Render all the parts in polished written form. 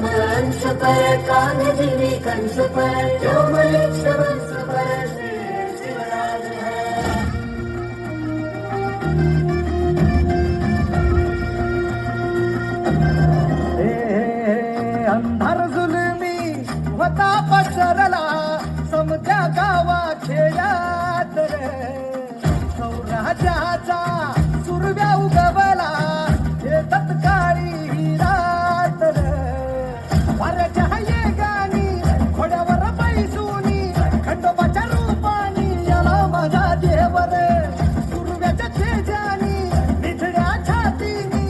परम अंश पर कान दिवी कंस पर व्योमलिक्ष वंश पर श्री शिवराज है। अंधार जुलमी होता पसरला समजा गावा खेळात रे सौराजाचा सुरव्या उगवला हे तत्काळी रात रे वाऱ्याच्या गाणी घोड्यावर बैसूनी खंडोबाच्या रूपानी याला माझा देव रे सुरव्याच्या तेजानी निधड्या छातीनी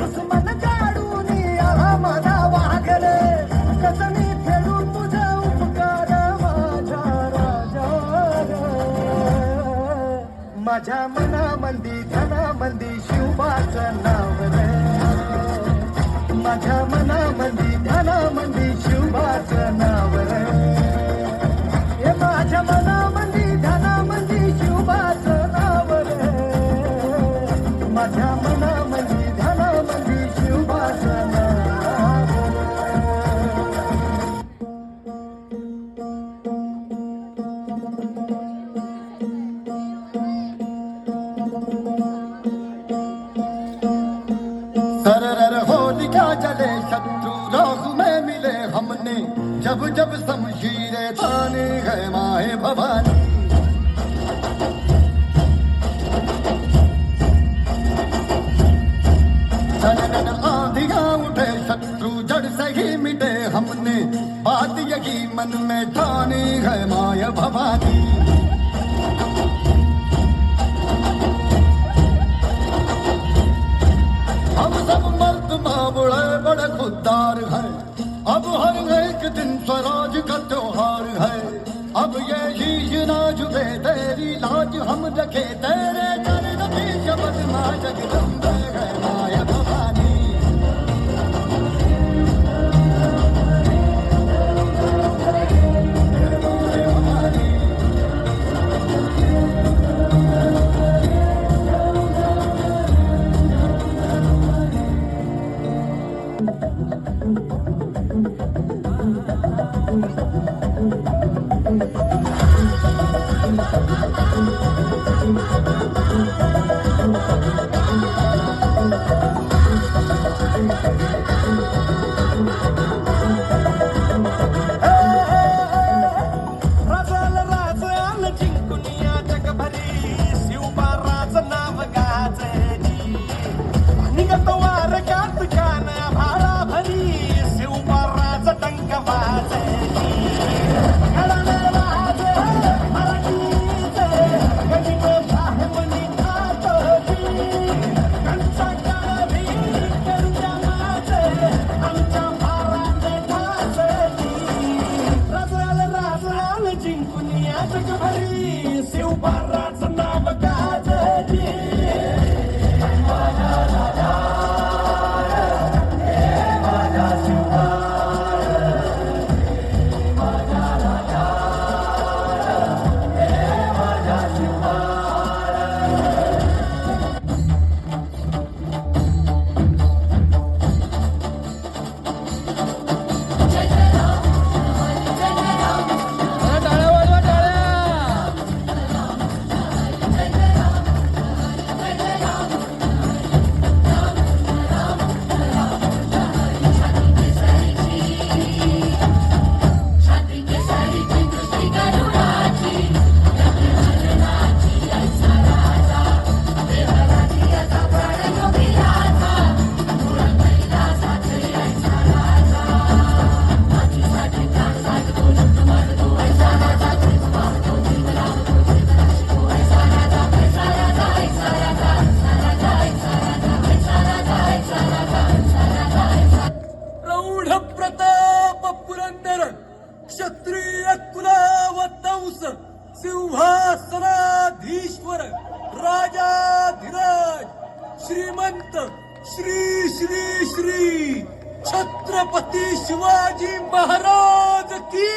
दुश्मन जाडूनी याला माझा वाघ रे कसमी फेडू तुझा उपकार माझ्या राजा माझ्या मनामंदी धनामंदी शिवबाचं नाव रे माझ्या मनामंदी धनामंदी शिवबाचं नाव रे हे माझ्या मनामंदी धनामंदी शिवबाचं नाव रे माझ्या मनामंदी धनामंदी शिवबाचं नाव सरर होलिका जले शत्रु राहु में मिले हमने जब जब शमशीरें ताने है माए भवानी जनगण आंधियां उठे शत्रु जड़ से ही मिटे हमने बात यही मन में ठानी है माया भवानी हम सब मर्द बाबुड़े बड़े खुददार हैं अब हर एक दिन स्वराज का त्योहार है अब ये शीश ना झुके तेरी लाज हम रखे तेरे चरण की शब्द मां जगदम्बे है माया भवानी सिंहासनाधीश्वर राजाधिराज श्रीमंत श्री श्री श्री छत्रपती शिवाजी महाराज की